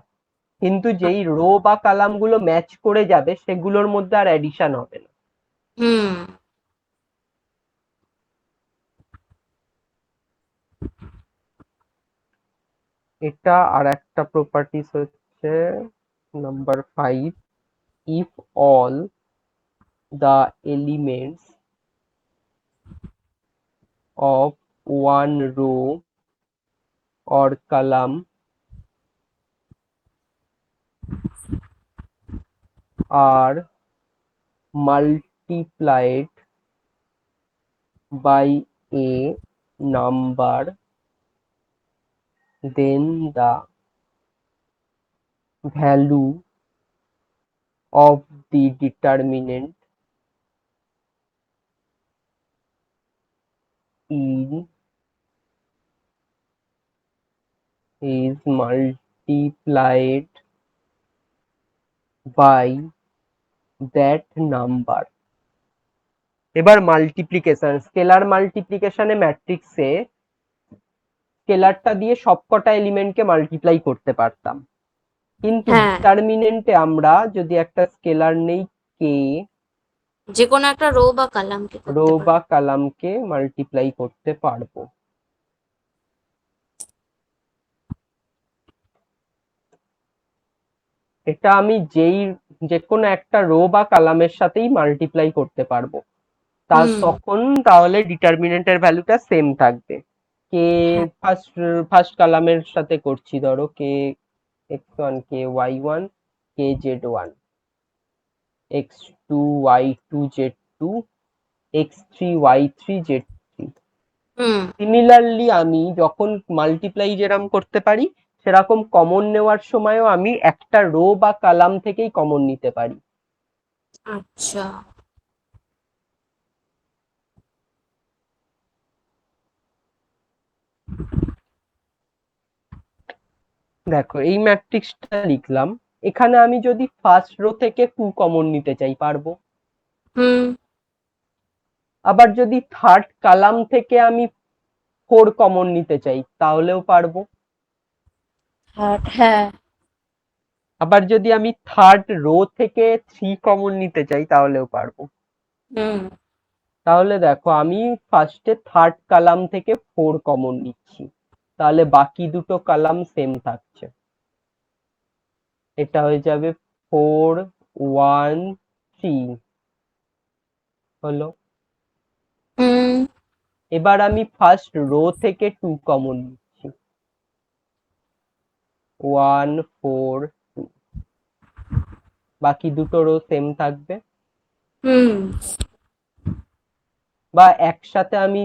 কিন্তু যেই রো বা কলাম গুলো ম্যাচ করে যাবে সেগুলোর মধ্যে আর অ্যাডিশন হবে না। হুম এটা আর একটা প্রপার্টিস হচ্ছে number 5, if all the elements of one row or column are multiplied by a number, then the value of the determinant is multiplied by that number. এবার মাল্টিপ্লিকেশন, স্কেলার মাল্টিপ্লিকেশনে ম্যাট্রিক্সে স্কেলারটা দিয়ে সবকটা এলিমেন্টকে মাল্টিপ্লাই করতে পারতাম, কিন্তু হ্যাঁ ডিটারমিনেন্টে আমরা যদি একটা স্কেলার নেই কে, যে কোনো একটা রো বা কলামকে রো করতে বা পারো। কলামকে মাল্টিপ্লাই করতে পারবো। এটা আমি যে কোনো একটা রো বা কলামের সাথেই মাল্টিপ্লাই করতে পারবো, হুম তখন তাহলে ডিটারমিনেন্টের ভ্যালুটা সেম থাকবে। কে হ্যাঁ ফার্স্ট ফার্স্ট কলামের সাথে করছি, ধরো কে x1, কে y1, কে z1, x2 y2 z2, x3 y3 z3। হুম সিমিলারলি আমি যখন মাল্টিপ্লাই যেরকম করতে পারি, সেরকম কমন নেওয়ার সময়ও আমি একটা রো বা কলাম থেকেই কমন নিতে পারি। আচ্ছা দেখো এই ম্যাট্রিক্সটা লিখলাম, এখানে আমি যদি ফার্স্ট রো থেকে 2 কমন নিতে চাই পারবো, হুম আবার যদি থার্ড কলাম থেকে আমি 4 কমন নিতে চাই তাহলেও পারবো, হ্যাঁ আবার যদি আমি থার্ড রো থেকে 3 কমন নিতে চাই তাহলেও পারবো। হুম তাহলে দেখো আমি ফার্স্টে থার্ড কলাম থেকে 4 কমন নিচ্ছি, তাহলে বাকি দুটো কলাম সেম থাকছে, এটা হয়ে যাবে 4 1 3 হলো। হুম এবার আমি ফার্স্ট রো থেকে 2 কমন নিচ্ছি, 1 4 2, বাকি দুটো রো সেম থাকবে। হুম বা একসাথে আমি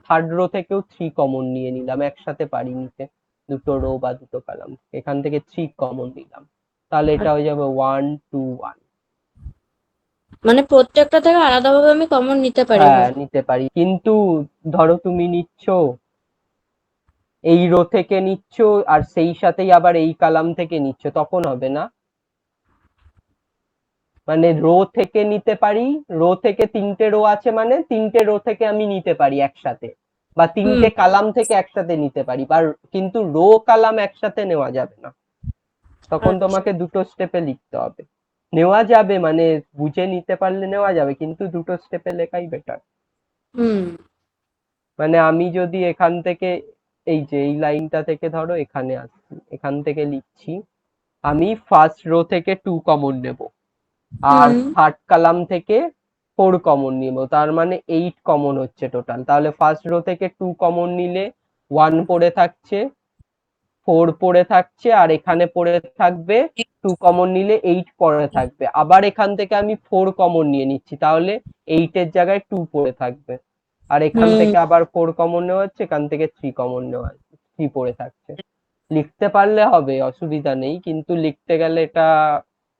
থার্ড রো থেকেও 3 কমন নিয়ে নিলাম, একসাথে পারি নিতে দুটো রো বা দুটো কলাম, এখান থেকে 3 কমন নিলাম, তাহলে এটা হয়ে যাবে 1 2 1। মানে প্রত্যেকটা থেকে আলাদাভাবে আমি কমন নিতে পারি হ্যাঁ হয়। নিতে পারি, কিন্তু ধরো তুমি নিচ্ছ এই রো থেকে নিচ্ছ আর সেই সাথেই আবার এই কলাম থেকে নিচ্ছ, তখন হবে না। মানে রো থেকে নিতে পারি, রো থেকে 3টে রো আছে মানে 3টে রো থেকে আমি নিতে পারি একসাথে, বা হুম 3টে কলাম থেকে একসাথে নিতে পারি, বা কিন্তু রো কলাম একসাথে নেওয়া যাবে না, তখন আচ্ছা তোমাকে দুটো স্টেপে লিখতে হবে। নেওয়া যাবে মানে বুঝে নিতে পারলে নেওয়া যাবে, কিন্তু দুটো স্টেপে লেখাই বেটার। হুম মানে আমি যদি এখান থেকে এই যে এই লাইনটা থেকে ধরো এখানে আসছি, এখান থেকে লিখছি, আমি ফার্স্ট রো থেকে 2 কমন নেব আর হুম থার্ড কলাম থেকে 4 কমন নিব, তার মানে 8 কমন হচ্ছে টোটাল। তাহলে ফার্স্ট রো থেকে 2 কমন নিলে 1 পড়ে থাকছে, 4 পড়ে থাকছে, আর এখানে পড়ে থাকবে 2 কমন নিলে 8 পড়ে থাকবে, আবার এখান থেকে আমি 4 কমন নিয়ে নিচ্ছি, তাহলে 8 এর জায়গায় 2 পড়ে থাকবে, আর এখান হুম থেকে আবার 4 কমন নেওয়া হচ্ছে, এখান থেকে 3 কমন নেওয়া হচ্ছে, 3 পড়ে থাকছে। লিখতে পারলে হবে, অসুবিধা নেই, কিন্তু লিখতে গেলে এটা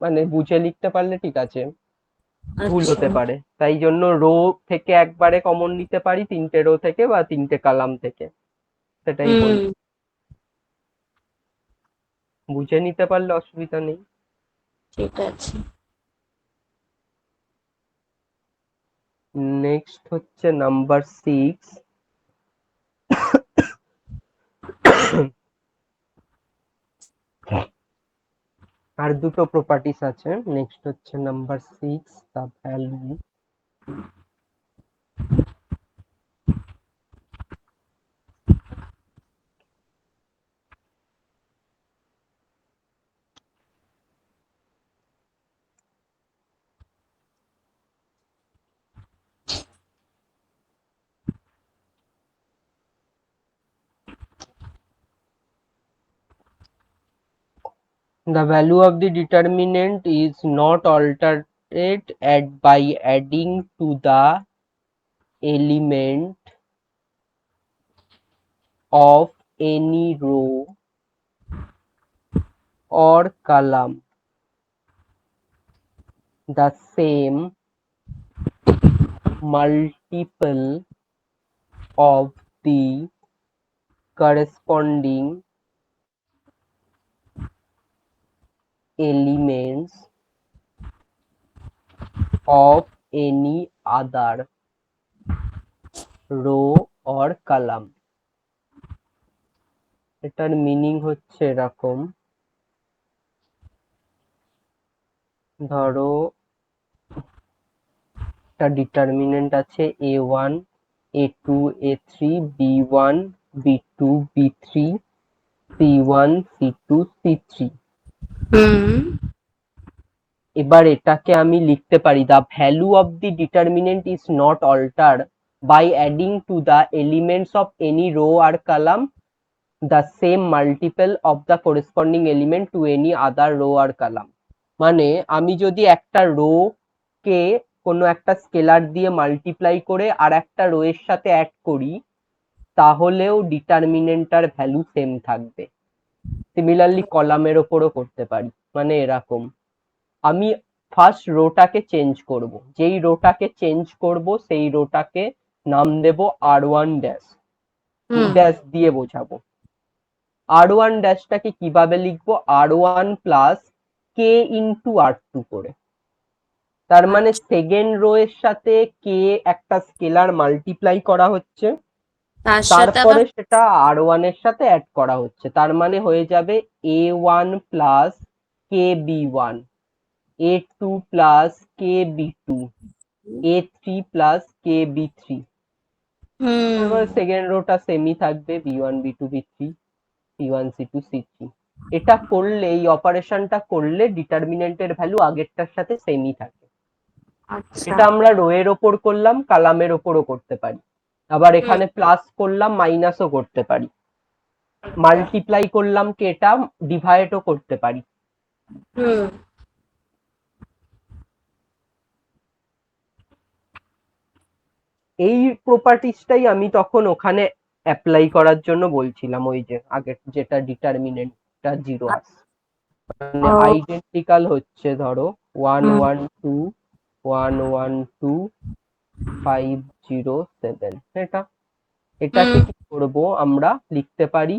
মানে বুঝে লিখতে পারলে ঠিক আছে, ভুল আচ্ছা হতে পারে। তাই জন্য রো থেকে একবারে কমন নিতে পারি, 3টে রো থেকে বা 3টে কলাম থেকে। সেটাই বলছি, বুঝে নিতে পারলে অসুবিধা নেই। ঠিক আছে। নেক্সট হচ্ছে নাম্বার 6। আর দুটো প্রপার্টিস আছে। নেক্সট হচ্ছে number 6, the value the value of the determinant is not altered by adding to the element of any row or column the same multiple of the corresponding elements of any other row or column। এটার meaning হচ্ছে এরকম, ধরো একটা determinant আছে a1 a2 a3 b1 b2 b3 c1 c2 c3। এবার এটাকে আমি লিখতে পারি the value of the determinant is not altered by adding to the elements of any row or column the same multiple of the corresponding element to any other row or column. মানে আমি যদি একটা rho কে কোনো একটা scalar দিয়ে multiply করে আর একটা rho এর সাথে অ্যাড করি, তাহলেও ডিটারমিনেন্টটার ভ্যালু সেম থাকবে। সিমিলারলি কলামের ওপরও করতে পারি। মানে এরকম, আমি ফার্স্ট রোটাকে চেঞ্জ করব, যেই রোটাকে চেঞ্জ করব সেই রোটাকে নাম দেব r1 ড্যাশ, ড্যাশ দিয়ে বোঝাবো। r1 ড্যাশটাকে কিভাবে লিখবো, r1 প্লাস কে ইন্টু r2 করে। তার মানে সেকেন্ড রো এর সাথে কে একটা স্কেলার মাল্টিপ্লাই করা হচ্ছে, তারপরে সেটা r1 এর সাথে অ্যাড করা হচ্ছে। তার মানে হয়ে যাবে a1 প্লাস কে b1, a2 প্লাস কে b2, a3 প্লাস কে b3। এবার সেকেন্ড রোটা সেমই থাকবে, b1 b2 b3 c1 c2 c3। এটা করলে, এই অপারেশনটা করলে ডিটারমিনেন্টের ভ্যালু আগেরটার সাথে সেমই থাকে। এটা আমরা রো এর ওপর করলাম, কলামের ওপরও করতে পারি। আবার এখানে প্লাস করলাম, মাইনাসও করতে পারি। মাল্টিপ্লাই করলাম কে এটা ডিভাইডও করতে পারি। এই প্রপার্টিসটাই আমি তখন ওখানে অ্যাপ্লাই করার জন্য বলছিলাম, ওই যে আগে যেটা ডিটারমিনেন্টটা জিরো আসে। মানে আইডেন্টিক্যাল হচ্ছে ধরো 1 1 2 1 1 2 5 0 7। এটাকে কি করব, আমরা লিখতে পারি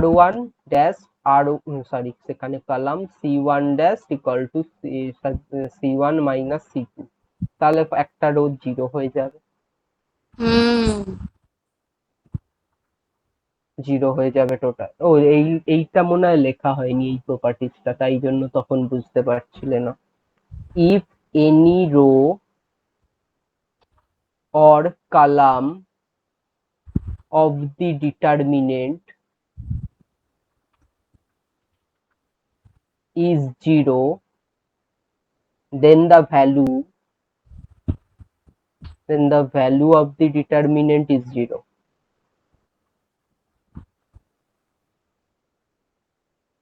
r1 ড্যাশ আর সরি সেখানে column c1 dash equal to c1 minus c2। তাহলে একটা রো জিরো হয়ে যাবে, জিরো হয়ে যাবে টোটাল। ও এইটা মনে হয় লেখা হয়নি এই প্রপার্টিসটা, তাই জন্য তখন বুঝতে পারছিলে না। If any row or column of the determinant is 0, then the value of the determinant is 0।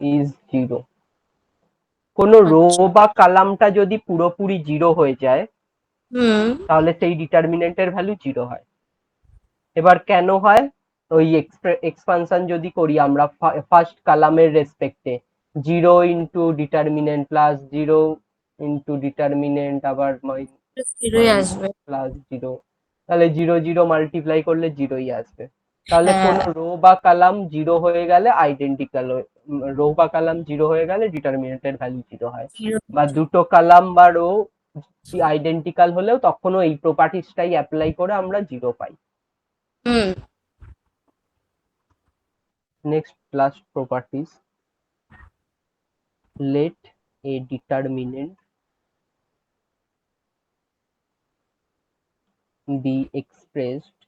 is 0। কোন রো বা কলামটা যদি পুরোপুরি জিরো হয়ে যায়, তাহলে সেই ডিটারমিনেন্টের ভ্যালু জিরো হয়। এবার কেন হয়, ওই এক্সপানশন যদি করি আমরা ফার্স্ট কলামের রেসপেক্টে, 0 into determinant plus 0 into determinant আবার প্লাস 0, তাহলে 0 0 মাল্টিপ্লাই করলে জিরোই আসবে। তাহলে হ্যাঁ, কোন রো বা কলাম জিরো হয়ে গেলে আইডেন্টিক্যাল, রো বা কলাম জিরো হয়ে গেলে ডিটারমিনেন্টের ভ্যালু জিরো হয়, zero। বা দুটো কলাম বা রো আইডেন্টিক্যাল হলেও তখনও এই প্রপার্টিসটাই অ্যাপ্লাই করে আমরা zero pi. Hmm. Next last properties, let a determinant be expressed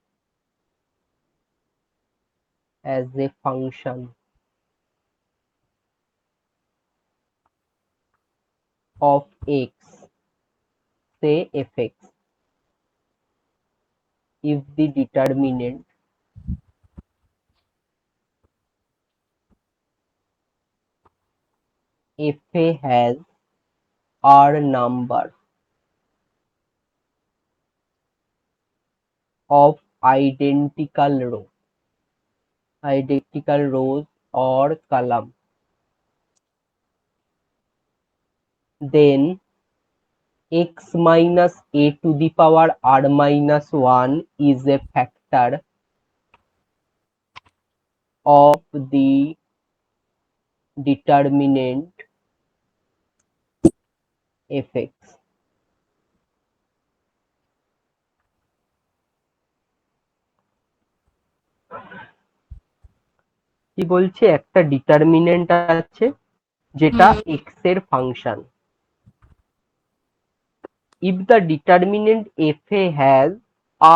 as a function of x, say fx, if the determinant fa has r number of identical rows or column, then x minus a to the power r minus 1 is a factor of the determinant fx. কি বলছে, একটা determinant আছে যেটা হুম। x এর function. if the determinant fa has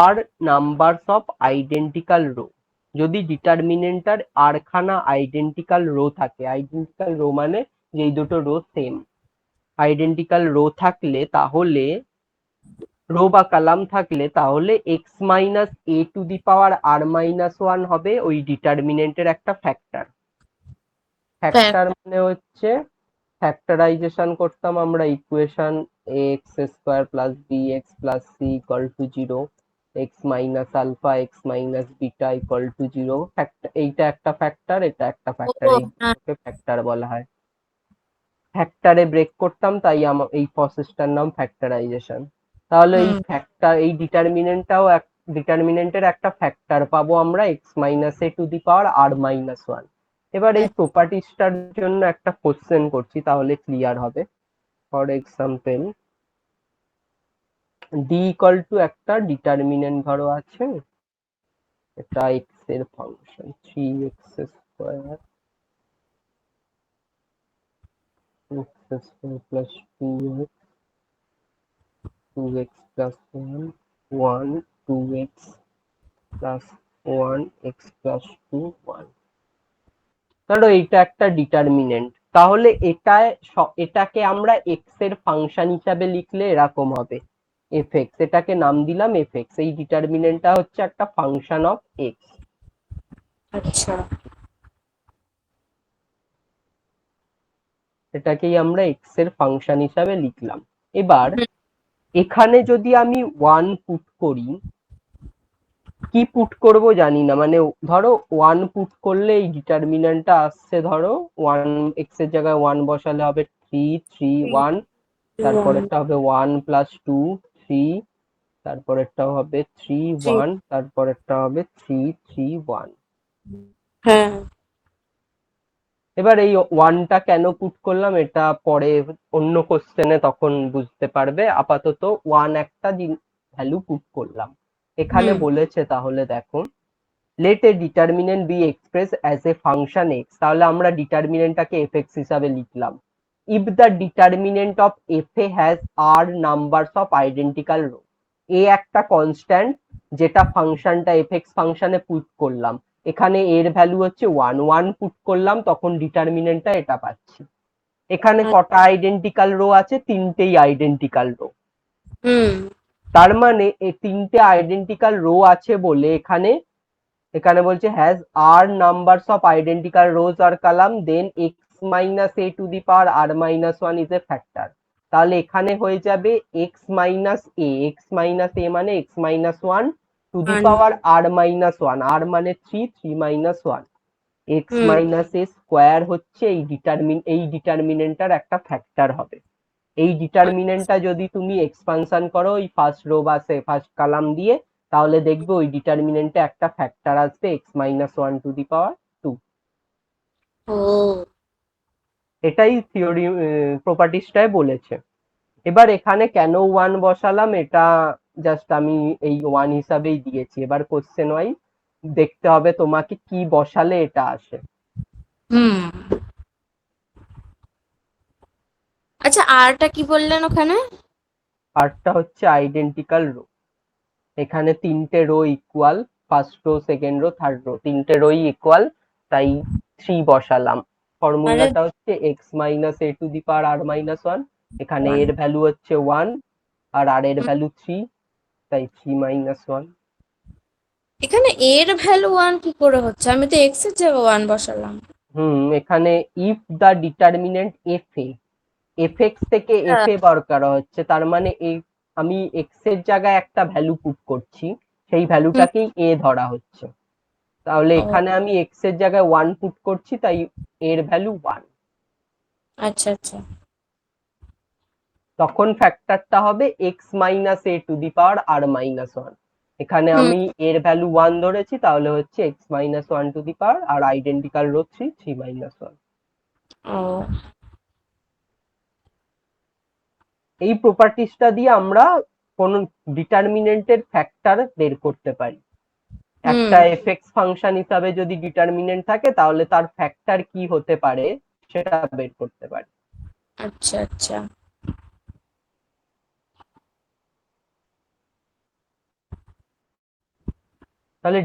r numbers of identical row, যদি ডিটারমিনেন্টটার r খানা identical rho থাকে, identical rho মানে যেই দুটো রো সেম, আইডেন্টিক্যাল রো থাকলে তাহলে রো বা কলাম থাকলে তাহলে x minus A to the power R minus one হবে ওই ডিটারমিনেন্টের একটা ফ্যাক্টর। ফ্যাক্টর মানে হচ্ছে, ফ্যাক্টরাইজেশন করতাম আমরা equation x square plus b x plus c equal to zero, x minus alpha x minus beta equal to zero, এইটা একটা factor, এটা একটা ফ্যাক্টর, ও, এই হ্যাঁ। দুটোকে ফ্যাক্টর বলা হয়। ফ্যাক্টরে ব্রেক করতাম, তাই এই প্রসেসটার নাম ফ্যাক্টরাইজেশন। তাহলে এই হুম। ফ্যাক্টর, এই ডিটারমিনেন্টটাও ডিটারমিনেন্টের একটা ফ্যাক্টর পাবো আমরা x minus A to the power R minus one. এবার এই প্রপার্টিসটার জন্য একটা কোশ্চেন করছি, তাহলে ক্লিয়ার হবে। For example, D equal to একটা ডিটারমিনেন্ট ধরো আছে, এটা এক্স এর function, 3x square x square plus 2x 2x plus 1 1 2x plus 1 x plus 2 1। ধরো এইটা একটা ডিটারমিনেন্ট, তাহলে এটাকে আমরা এক্স এর ফাংশন হিসাবে লিখলে এরকম হবে fx, এটাকে নাম দিলাম fx, এই ডিটারমিনেন্টটা হচ্ছে একটা ফাংশন অফ এক্স। আচ্ছা। এটাকেই আমরা এক্স এর ফাংশন হিসাবে লিখলাম। এবার হুম। এখানে যদি আমি ওয়ান পুট করি, কি পুট করব জানি না, মানে ধরো ওয়ান পুট করলে এই ডিটারমিনেন্টটা আসছে, ধরো ওয়ান, এক্স এর জায়গায় ওয়ান বসালে হবে 3 3 1, তারপরেরটা হবে 1 প্লাস 2 3, তারপরেরটা হবে 3 1, তারপরেরটা হবে 3 3 1। হ্যাঁ। এবার এই ওয়ানটা কেন পুট করলাম এটা পরে অন্য কোশ্চেনে তখন বুঝতে পারবে, আপাতত ওয়ান একটা ভ্যালু পুট করলাম। এখানে হুম। বলেছে তাহলে দেখো, let a determinant be expressed as a function x, তাহলে আমরা ডিটারমিনেন্টটাকে fx হিসাবে লিখলাম। if the determinant of fa has r numbers of identical row, a একটা কনস্ট্যান্ট যেটা ফাংশনটা fx ফাংশনে পুট করলাম, এখানে এর ভ্যালু হচ্ছে 1 1 পুট করলাম, তখন ডিটারমিনেন্টটা এটা পাচ্ছি। এখানে কটা আইডেন্টিক্যাল রো আছে, তিনটেই আইডেন্টিক্যাল রো। হুম। তার মানে এই তিনটে আইডেন্টিক্যাল রো আছে বলে এখানে এখানে বলছে has R numbers of identical rows or column, then X minus A to the power R minus one is a factor. তাহলে এখানে হয়ে যাবে এক্স মাইনাস এ মানে X minus one to the power R minus one, আর মানে 3 3 minus one, X hmm. Minus A square হচ্ছে এই ডিটারমিনেন্টটার একটা ফ্যাক্টর হবে। এই ডিটারমিনেন্টটা যদি তুমি এক্সপানশন করো ওই ফার্স্ট রো বা ফার্স্ট কলাম দিয়ে, তাহলে দেখবে ওই ডিটারমিনেন্টে একটা ফ্যাক্টর আসবে x-1 টু দি পাওয়ার 2। ও এটাই থিওরি প্রপার্টিসটায় বলেছে। এবার এখানে কেন 1 বসালাম এটা জাস্ট আমি এই 1 হিসাবেই দিয়েছি। এবার কোশ্চেন ওয়াইজ দেখতে হবে তোমাকে কি বসালে এটা আসে। হুম। আচ্ছা, আরটা কি বললেন ওখানে? আরটা হচ্ছে আইডেন্টিক্যাল রো। এখানে তিনটে row equal, first row, second row, third row, তিনটে রোই ইকুয়াল, তাই 3 বসালাম। মানে ফর্মুলাটা হচ্ছে x-a⁻r-1। এখানে ওয়ান। এর ভ্যালু হচ্ছে 1 আর আর এর ভ্যালু 3, তাই 3-1। এখানে এর ভ্যালু ওয়ান কি করে হচ্ছে? আমি তো এক্স এর জায়গায় ওয়ান বসালাম। এখানে if the determinant F x থেকে এফ হ্যাঁ। এ বার করা হচ্ছে, তার মানে আমি এক্স এর জায়গায় একটা ভ্যালু পুট করছি, সেই হুম। ভ্যালুটাকেই এ ধরা হচ্ছে। তাহলে ও এখানে আমি এক্স এর জায়গায় 1 পুট করছি, তাই এর ভ্যালু 1। আচ্ছা আচ্ছা। তখন ফ্যাক্টরটা হবে x-a⁻r-1। এখানে হুম। আমি এর ভ্যালু 1 ধরেছি, তাহলে হচ্ছে x-1 আর আইডেন্টিক্যাল রো 3-1। ও এই প্রপার্টিসটা দিয়ে আমরা কোন ডিটারমিনেন্টের ফ্যাক্টর বের করতে পারি। হুম। একটা এফএক্স ফাংশন হিসাবে যদি ডিটারমিনেন্ট থাকে, তাহলে তার ফ্যাক্টর কি হতে পারে সেটা বের করতে পারি। আচ্ছা আচ্ছা। তাহলে